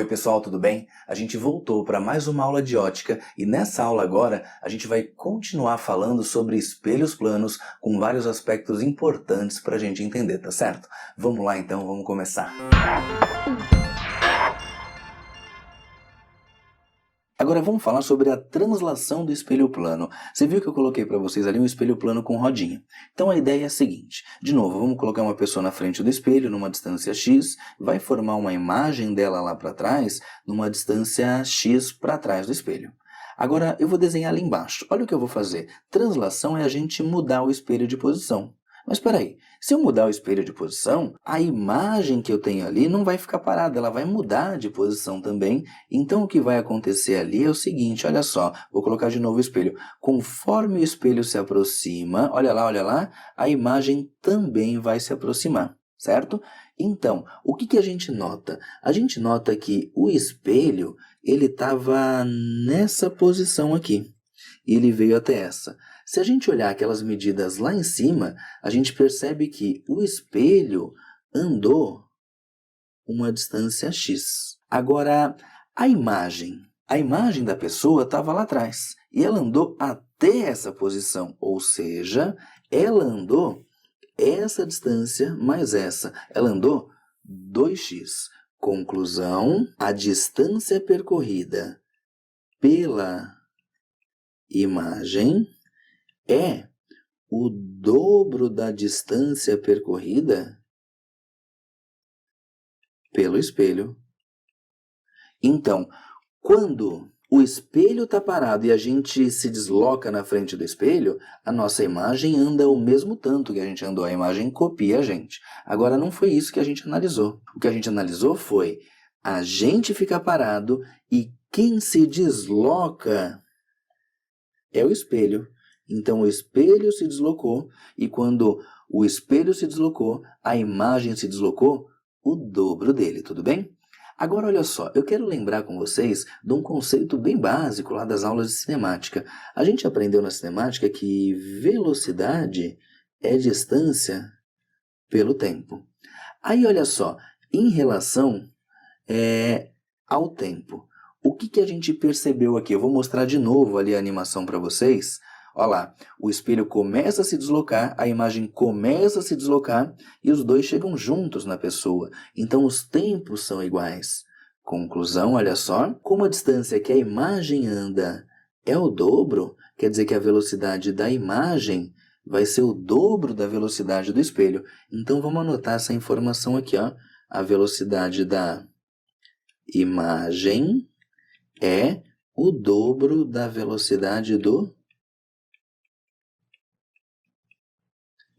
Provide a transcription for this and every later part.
pessoal, tudo bem? A gente voltou para mais uma aula de ótica e nessa aula agora a gente vai continuar falando sobre espelhos planos com vários aspectos importantes para a gente entender, tá certo? Vamos lá então, vamos começar. Agora vamos falar sobre a translação do espelho plano. Você viu que eu coloquei para vocês ali um espelho plano com rodinha. Então a ideia é a seguinte, de novo, vamos colocar uma pessoa na frente do espelho numa distância x, vai formar uma imagem dela lá para trás numa distância x para trás do espelho. Agora eu vou desenhar ali embaixo. Olha o que eu vou fazer. Translação é a gente mudar o espelho de posição. Mas espera aí, se eu mudar o espelho de posição, a imagem que eu tenho ali não vai ficar parada, ela vai mudar de posição também. Então o que vai acontecer ali é o seguinte, olha só, vou colocar de novo o espelho. Conforme o espelho se aproxima, olha lá, a imagem também vai se aproximar, certo? Então, o que a gente nota? A gente nota que o espelho, ele estava nessa posição aqui. E ele veio até essa. Se a gente olhar aquelas medidas lá em cima, a gente percebe que o espelho andou uma distância x. Agora, a imagem da pessoa estava lá atrás. E ela andou até essa posição, ou seja, ela andou essa distância mais essa. Ela andou 2x. Conclusão, a distância percorrida pela imagem é o dobro da distância percorrida pelo espelho. Então, quando o espelho está parado e a gente se desloca na frente do espelho, a nossa imagem anda o mesmo tanto que a gente andou, a imagem copia a gente. Agora, não foi isso que a gente analisou. O que a gente analisou foi a gente ficar parado e quem se desloca é o espelho. Então o espelho se deslocou e quando o espelho se deslocou, a imagem se deslocou o dobro dele, tudo bem? Agora olha só, eu quero lembrar com vocês de um conceito bem básico lá das aulas de cinemática. A gente aprendeu na cinemática que velocidade é distância pelo tempo. Aí olha só, em relação ao tempo, o que a gente percebeu aqui? Eu vou mostrar de novo ali a animação para vocês. Olha lá, o espelho começa a se deslocar, a imagem começa a se deslocar e os dois chegam juntos na pessoa. Então os tempos são iguais. Conclusão, olha só, como a distância que a imagem anda é o dobro, quer dizer que a velocidade da imagem vai ser o dobro da velocidade do espelho. Então vamos anotar essa informação aqui, ó. A velocidade da imagem é o dobro da velocidade do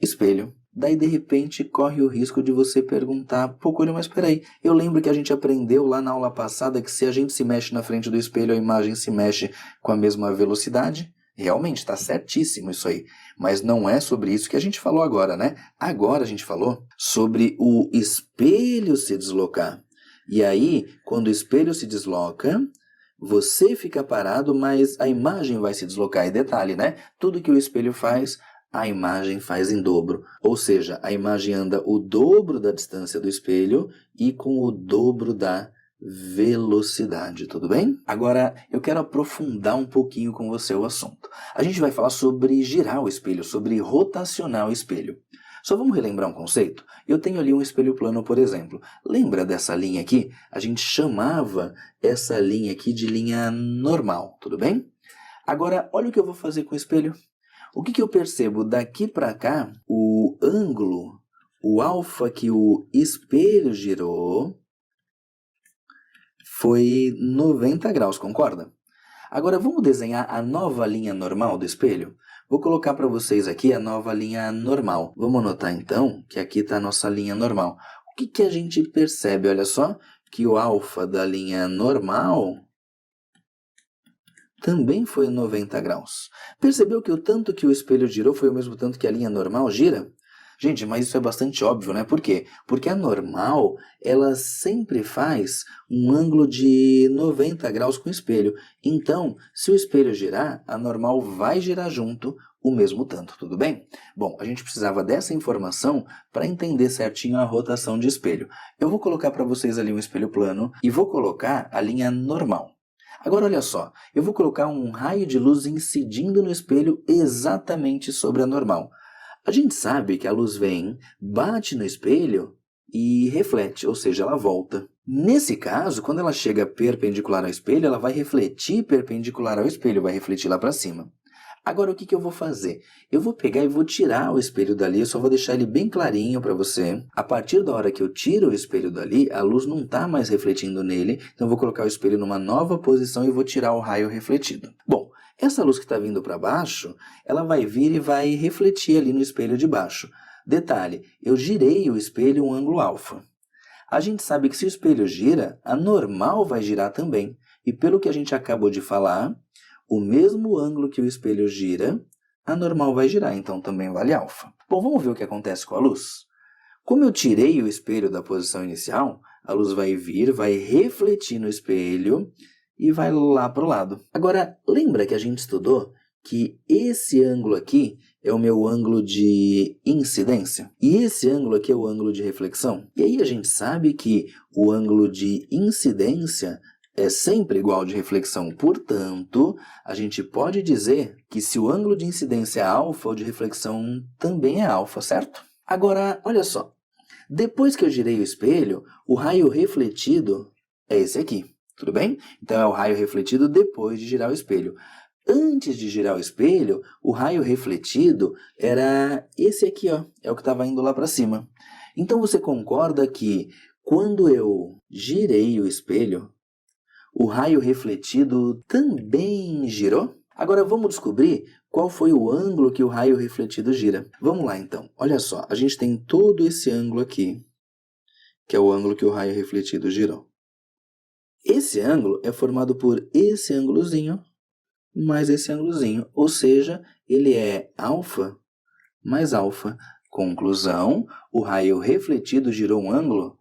espelho. Daí, de repente, corre o risco de você perguntar, pô, Coelho, mas peraí, eu lembro que a gente aprendeu lá na aula passada que se a gente se mexe na frente do espelho, a imagem se mexe com a mesma velocidade. Realmente, está certíssimo isso aí. Mas não é sobre isso que a gente falou agora, né? Agora a gente falou sobre o espelho se deslocar. E aí, quando o espelho se desloca, você fica parado, mas a imagem vai se deslocar. E detalhe, né? Tudo que o espelho faz, a imagem faz em dobro. Ou seja, a imagem anda o dobro da distância do espelho e com o dobro da velocidade, tudo bem? Agora, eu quero aprofundar um pouquinho com você o assunto. A gente vai falar sobre girar o espelho, sobre rotacionar o espelho. Só vamos relembrar um conceito? Eu tenho ali um espelho plano, por exemplo. Lembra dessa linha aqui? A gente chamava essa linha aqui de linha normal, tudo bem? Agora, olha o que eu vou fazer com o espelho. O que eu percebo daqui para cá? O ângulo, o alfa que o espelho girou foi 90 graus, concorda? Agora vamos desenhar a nova linha normal do espelho? Vou colocar para vocês aqui a nova linha normal. Vamos anotar então que aqui está a nossa linha normal. O que a gente percebe? Olha só, que o alfa da linha normal também foi 90 graus. Percebeu que o tanto que o espelho girou foi o mesmo tanto que a linha normal gira? Gente, mas isso é bastante óbvio, né? Por quê? Porque a normal, ela sempre faz um ângulo de 90 graus com o espelho. Então, se o espelho girar, a normal vai girar junto o mesmo tanto, tudo bem? Bom, a gente precisava dessa informação para entender certinho a rotação de espelho. Eu vou colocar para vocês ali um espelho plano e vou colocar a linha normal. Agora olha só, eu vou colocar um raio de luz incidindo no espelho exatamente sobre a normal. A gente sabe que a luz vem, bate no espelho e reflete, ou seja, ela volta. Nesse caso, quando ela chega perpendicular ao espelho, ela vai refletir perpendicular ao espelho, vai refletir lá para cima. Agora, o que eu vou fazer? Eu vou pegar e vou tirar o espelho dali, eu só vou deixar ele bem clarinho para você. A partir da hora que eu tiro o espelho dali, a luz não está mais refletindo nele, então eu vou colocar o espelho numa nova posição e vou tirar o raio refletido. Bom, essa luz que está vindo para baixo, ela vai vir e vai refletir ali no espelho de baixo. Detalhe, eu girei o espelho um ângulo alfa. A gente sabe que se o espelho gira, a normal vai girar também. E pelo que a gente acabou de falar, o mesmo ângulo que o espelho gira, a normal vai girar, então também vale alfa. Bom, vamos ver o que acontece com a luz? Como eu tirei o espelho da posição inicial, a luz vai vir, vai refletir no espelho e vai lá para o lado. Agora, lembra que a gente estudou que esse ângulo aqui é o meu ângulo de incidência? E esse ângulo aqui é o ângulo de reflexão? E aí a gente sabe que o ângulo de incidência é sempre igual ao de reflexão. Portanto, a gente pode dizer que se o ângulo de incidência é alfa, o de reflexão também é alfa, certo? Agora, olha só. Depois que eu girei o espelho, o raio refletido é esse aqui, tudo bem? Então é o raio refletido depois de girar o espelho. Antes de girar o espelho, o raio refletido era esse aqui, ó, é o que estava indo lá para cima. Então você concorda que quando eu girei o espelho, o raio refletido também girou? Agora vamos descobrir qual foi o ângulo que o raio refletido gira. Vamos lá então, olha só, a gente tem todo esse ângulo aqui, que é o ângulo que o raio refletido girou. Esse ângulo é formado por esse ângulozinho mais esse ângulozinho, ou seja, ele é alfa mais alfa. Conclusão, o raio refletido girou um ângulo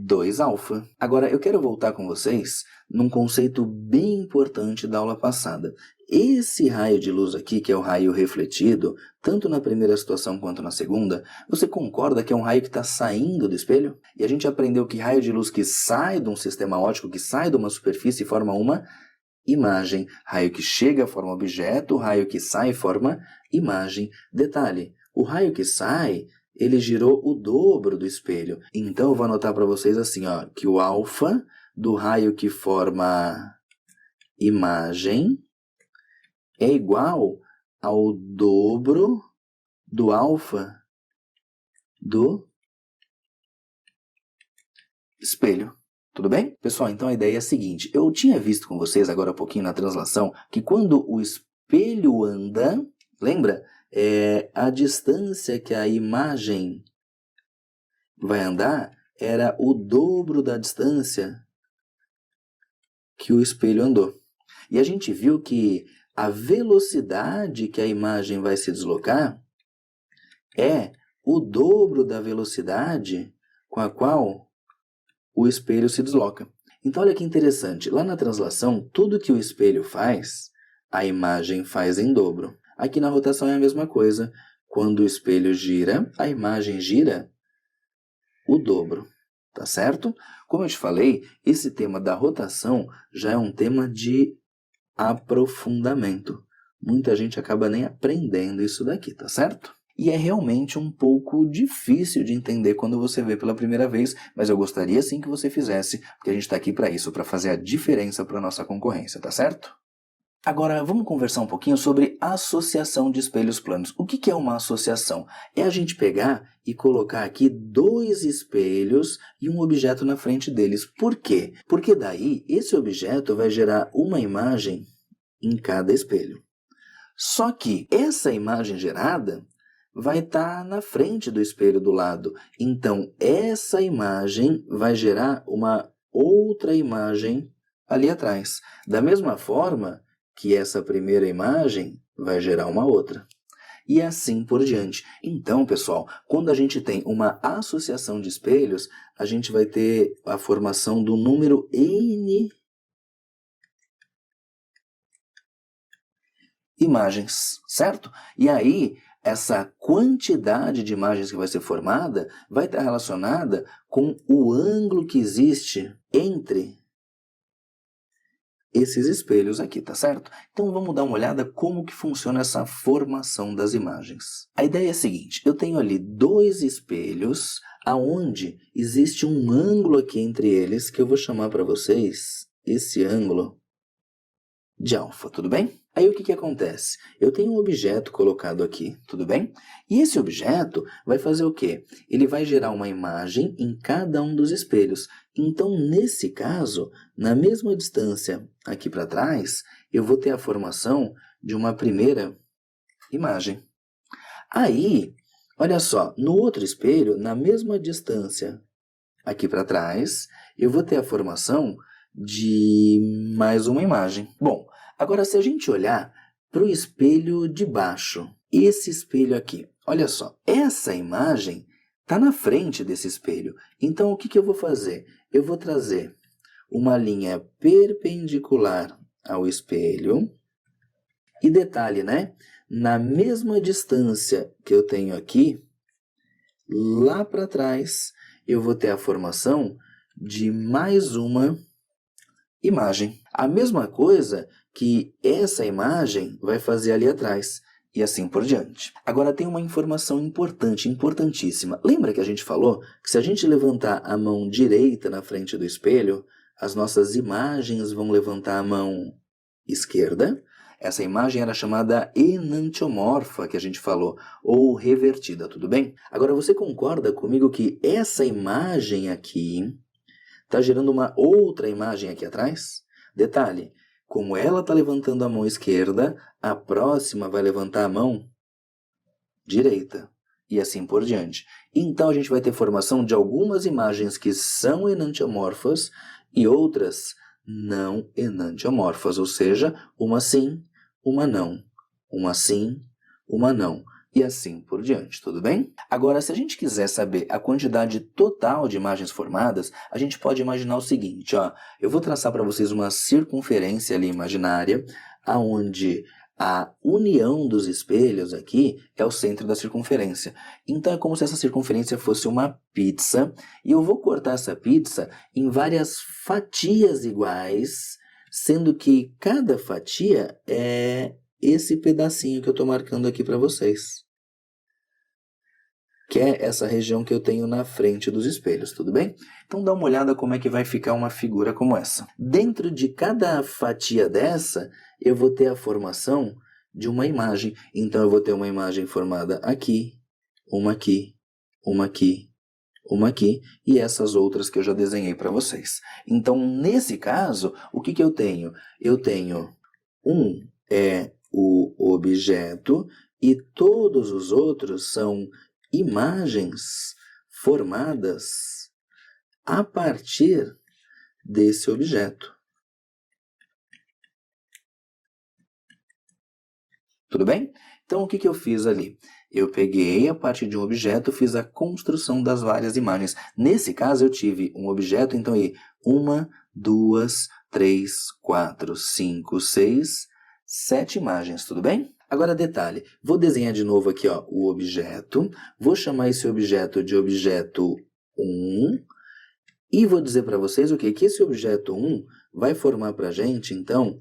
2α. Agora, eu quero voltar com vocês num conceito bem importante da aula passada. Esse raio de luz aqui, que é o raio refletido, tanto na primeira situação quanto na segunda, você concorda que é um raio que está saindo do espelho? E a gente aprendeu que raio de luz que sai de um sistema óptico, que sai de uma superfície, forma uma imagem. Raio que chega forma objeto, raio que sai forma imagem. Detalhe, o raio que sai, ele girou o dobro do espelho. Então eu vou anotar para vocês assim, ó, que o alfa do raio que forma imagem é igual ao dobro do alfa do espelho. Tudo bem? Pessoal, então a ideia é a seguinte. Eu tinha visto com vocês agora há pouquinho na translação que quando o espelho anda, lembra? A distância que a imagem vai andar era o dobro da distância que o espelho andou. E a gente viu que a velocidade que a imagem vai se deslocar é o dobro da velocidade com a qual o espelho se desloca. Então olha que interessante, lá na translação, tudo que o espelho faz, a imagem faz em dobro. Aqui na rotação é a mesma coisa. Quando o espelho gira, a imagem gira o dobro. Tá certo? Como eu te falei, esse tema da rotação já é um tema de aprofundamento. Muita gente acaba nem aprendendo isso daqui, tá certo? E é realmente um pouco difícil de entender quando você vê pela primeira vez, mas eu gostaria sim que você fizesse, porque a gente está aqui para isso, para fazer a diferença para a nossa concorrência, tá certo? Agora, vamos conversar um pouquinho sobre associação de espelhos planos. O que é uma associação? É a gente pegar e colocar aqui dois espelhos e um objeto na frente deles. Por quê? Porque daí esse objeto vai gerar uma imagem em cada espelho. Só que essa imagem gerada vai estar na frente do espelho do lado. Então, essa imagem vai gerar uma outra imagem ali atrás. Da mesma forma que essa primeira imagem vai gerar uma outra. E assim por diante. Então, pessoal, quando a gente tem uma associação de espelhos, a gente vai ter a formação do número N imagens, certo? E aí, essa quantidade de imagens que vai ser formada vai estar relacionada com o ângulo que existe entre esses espelhos aqui, tá certo? Então vamos dar uma olhada como que funciona essa formação das imagens. A ideia é a seguinte, eu tenho ali dois espelhos, aonde existe um ângulo aqui entre eles, que eu vou chamar para vocês esse ângulo de alfa, tudo bem? Aí o que acontece? Eu tenho um objeto colocado aqui, tudo bem? E esse objeto vai fazer o quê? Ele vai gerar uma imagem em cada um dos espelhos. Então, nesse caso, na mesma distância aqui para trás, eu vou ter a formação de uma primeira imagem. Aí, olha só, no outro espelho, na mesma distância aqui para trás, eu vou ter a formação de mais uma imagem. Bom, agora se a gente olhar para o espelho de baixo, esse espelho aqui, olha só, essa imagem está na frente desse espelho. Então o que eu vou fazer? Eu vou trazer uma linha perpendicular ao espelho e detalhe, né? Na mesma distância que eu tenho aqui, lá para trás, eu vou ter a formação de mais uma imagem. A mesma coisa que essa imagem vai fazer ali atrás, e assim por diante. Agora tem uma informação importante, importantíssima. Lembra que a gente falou que se a gente levantar a mão direita na frente do espelho, as nossas imagens vão levantar a mão esquerda? Essa imagem era chamada enantiomorfa, que a gente falou, ou revertida, tudo bem? Agora você concorda comigo que essa imagem aqui está gerando uma outra imagem aqui atrás? Detalhe, como ela está levantando a mão esquerda, a próxima vai levantar a mão direita. E assim por diante. Então a gente vai ter formação de algumas imagens que são enantiomorfas e outras não enantiomorfas. Ou seja, uma sim, uma não. Uma sim, uma não. E assim por diante, tudo bem? Agora, se a gente quiser saber a quantidade total de imagens formadas, a gente pode imaginar o seguinte, ó. Eu vou traçar para vocês uma circunferência ali imaginária, aonde a união dos espelhos aqui é o centro da circunferência. Então é como se essa circunferência fosse uma pizza, e eu vou cortar essa pizza em várias fatias iguais, sendo que cada fatia é esse pedacinho que eu estou marcando aqui para vocês, que é essa região que eu tenho na frente dos espelhos, tudo bem? Então dá uma olhada como é que vai ficar uma figura como essa. Dentro de cada fatia dessa, eu vou ter a formação de uma imagem. Então eu vou ter uma imagem formada aqui, uma aqui, uma aqui, uma aqui, e essas outras que eu já desenhei para vocês. Então nesse caso, o que eu tenho? Eu tenho o objeto e todos os outros são imagens formadas a partir desse objeto. Tudo bem? Então, o que eu fiz ali? Eu peguei a partir de um objeto, fiz a construção das várias imagens. Nesse caso, eu tive um objeto, então aí, 1, 2, 3, 4, 5, 6, 7 imagens, tudo bem? Agora, detalhe, vou desenhar de novo aqui ó, o objeto, vou chamar esse objeto de objeto 1, e vou dizer para vocês o quê? Que esse objeto 1 vai formar para a gente, então,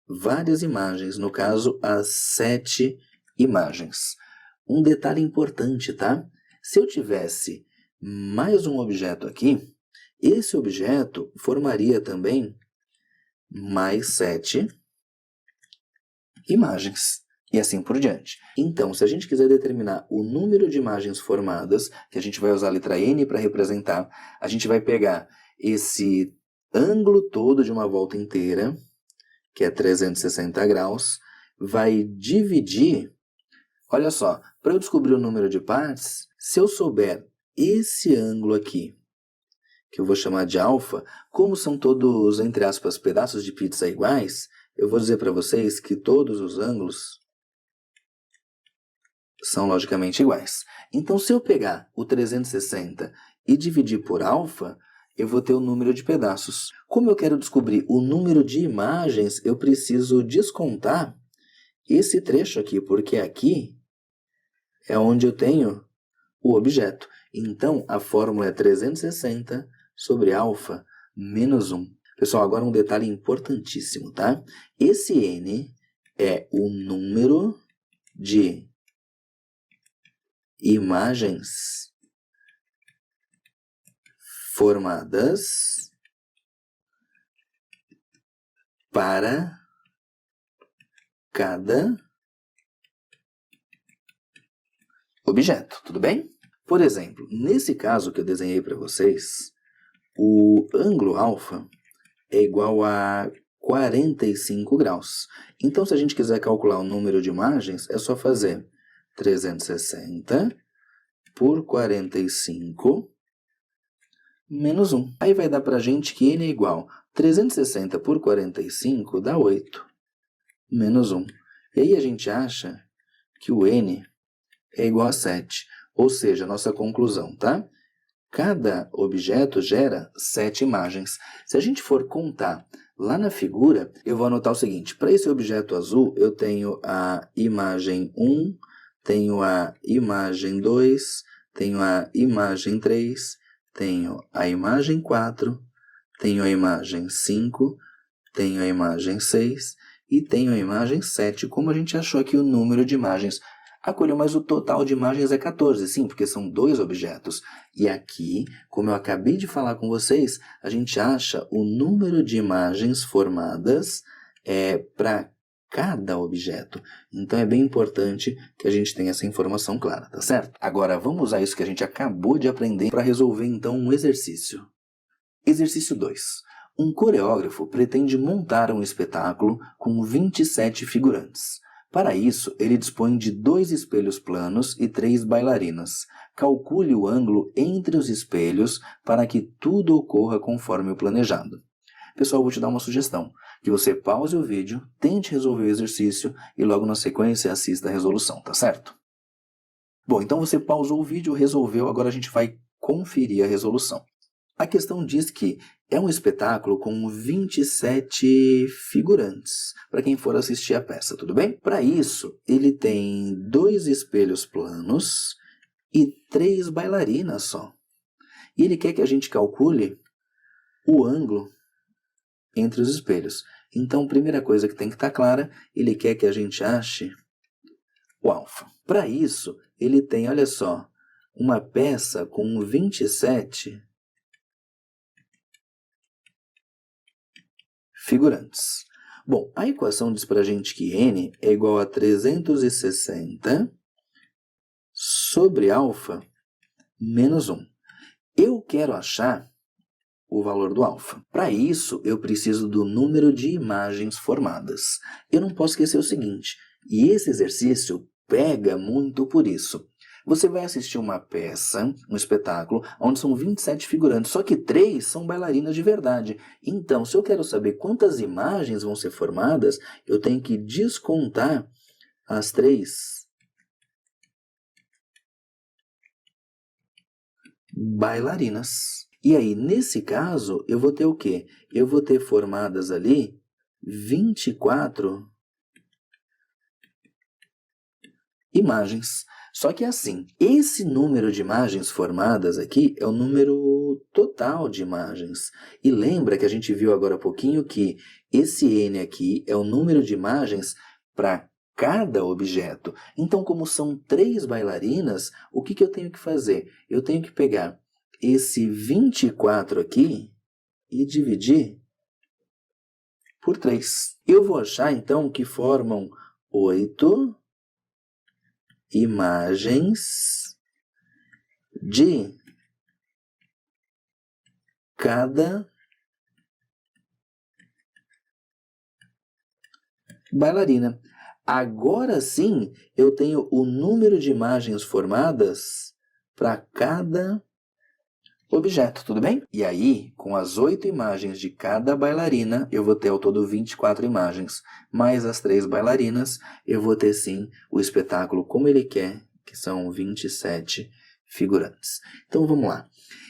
várias imagens, no caso, as 7 imagens. Um detalhe importante, tá? Se eu tivesse mais um objeto aqui, esse objeto formaria também mais 7 imagens. E assim por diante. Então, se a gente quiser determinar o número de imagens formadas, que a gente vai usar a letra N para representar, a gente vai pegar esse ângulo todo de uma volta inteira, que é 360 graus, vai dividir. Olha só, para eu descobrir o número de partes, se eu souber esse ângulo aqui, que eu vou chamar de alfa, como são todos, entre aspas, pedaços de pizza iguais, eu vou dizer para vocês que todos os ângulos são logicamente iguais. Então, se eu pegar o 360 e dividir por alfa, eu vou ter o número de pedaços. Como eu quero descobrir o número de imagens, eu preciso descontar esse trecho aqui, porque aqui é onde eu tenho o objeto. Então, a fórmula é 360 sobre alfa menos 1. Pessoal, agora um detalhe importantíssimo, tá? Esse n é o número de imagens formadas para cada objeto, tudo bem? Por exemplo, nesse caso que eu desenhei para vocês, o ângulo alfa é igual a 45 graus. Então, se a gente quiser calcular o número de imagens, é só fazer 360 por 45 menos 1. Aí vai dar para a gente que n é igual a 360 por 45 dá 8, menos 1. E aí a gente acha que o n é igual a 7. Ou seja, nossa conclusão, tá? Cada objeto gera 7 imagens. Se a gente for contar lá na figura, eu vou anotar o seguinte. Para esse objeto azul, eu tenho a imagem 1, tenho a imagem 2, tenho a imagem 3, tenho a imagem 4, tenho a imagem 5, tenho a imagem 6 e tenho a imagem 7. Como a gente achou aqui o número de imagens? Acolheu, mas o total de imagens é 14, sim, porque são 2 objetos. E aqui, como eu acabei de falar com vocês, a gente acha o número de imagens formadas para cada objeto. Então é bem importante que a gente tenha essa informação clara, tá certo? Agora vamos usar isso que a gente acabou de aprender para resolver então um exercício. Exercício 2. Um coreógrafo pretende montar um espetáculo com 27 figurantes. Para isso, ele dispõe de 2 espelhos planos e 3 bailarinas. Calcule o ângulo entre os espelhos para que tudo ocorra conforme o planejado. Pessoal, eu vou te dar uma sugestão, que você pause o vídeo, tente resolver o exercício e logo na sequência assista a resolução, tá certo? Bom, então você pausou o vídeo, resolveu, agora a gente vai conferir a resolução. A questão diz que é um espetáculo com 27 figurantes, para quem for assistir a peça, tudo bem? Para isso, ele tem 2 espelhos planos e 3 bailarinas só. E ele quer que a gente calcule o ângulo entre os espelhos. Então, a primeira coisa que tem que estar clara, ele quer que a gente ache o alfa. Para isso, ele tem, olha só, uma peça com 27 figurantes. Bom, a equação diz para a gente que n é igual a 360 sobre alfa menos 1. Eu quero achar o valor do alfa. Para isso, eu preciso do número de imagens formadas. Eu não posso esquecer o seguinte, e esse exercício pega muito por isso. Você vai assistir uma peça, um espetáculo, onde são 27 figurantes, só que 3 são bailarinas de verdade. Então, se eu quero saber quantas imagens vão ser formadas, eu tenho que descontar as 3 bailarinas. E aí, nesse caso, eu vou ter o quê? Eu vou ter formadas ali 24 imagens. Só que assim, esse número de imagens formadas aqui é o número total de imagens. E lembra que a gente viu agora há pouquinho que esse n aqui é o número de imagens para cada objeto. Então, como são 3 bailarinas, o que eu tenho que fazer? Eu tenho que pegar esse 24 aqui e dividir por 3. Eu vou achar, então, que formam 8 imagens de cada bailarina. Agora sim, eu tenho o número de imagens formadas para cada objeto, tudo bem? E aí, com as 8 imagens de cada bailarina, eu vou ter ao todo 24 imagens. Mais as 3 bailarinas, eu vou ter sim o espetáculo como ele quer, que são 27 figurantes. Então vamos lá.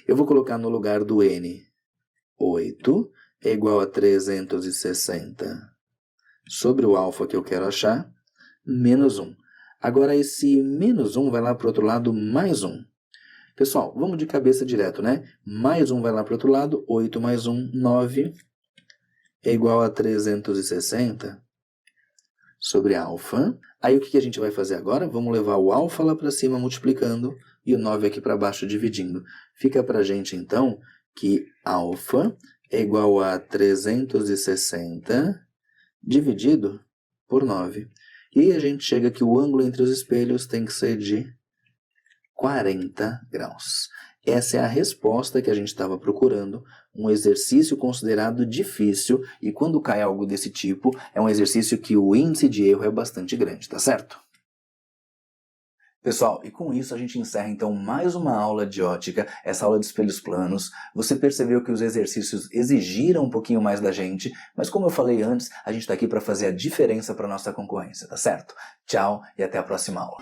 Eu vou colocar no lugar do n 8 é igual a 360 sobre o alfa que eu quero achar, menos 1. Agora esse menos 1 vai lá para o outro lado, mais 1. Pessoal, vamos de cabeça direto, né? Mais 1 vai lá para o outro lado, 8 mais 1, 9, é igual a 360 sobre alfa. Aí o que a gente vai fazer agora? Vamos levar o alfa lá para cima multiplicando e o 9 aqui para baixo dividindo. Fica para a gente então que alfa é igual a 360 dividido por 9. E aí a gente chega que o ângulo entre os espelhos tem que ser de 40 graus. Essa é a resposta que a gente estava procurando, um exercício considerado difícil, e quando cai algo desse tipo, é um exercício que o índice de erro é bastante grande, tá certo? Pessoal, e com isso a gente encerra então mais uma aula de ótica, essa aula de espelhos planos. Você percebeu que os exercícios exigiram um pouquinho mais da gente, mas como eu falei antes, a gente está aqui para fazer a diferença para a nossa concorrência, tá certo? Tchau e até a próxima aula.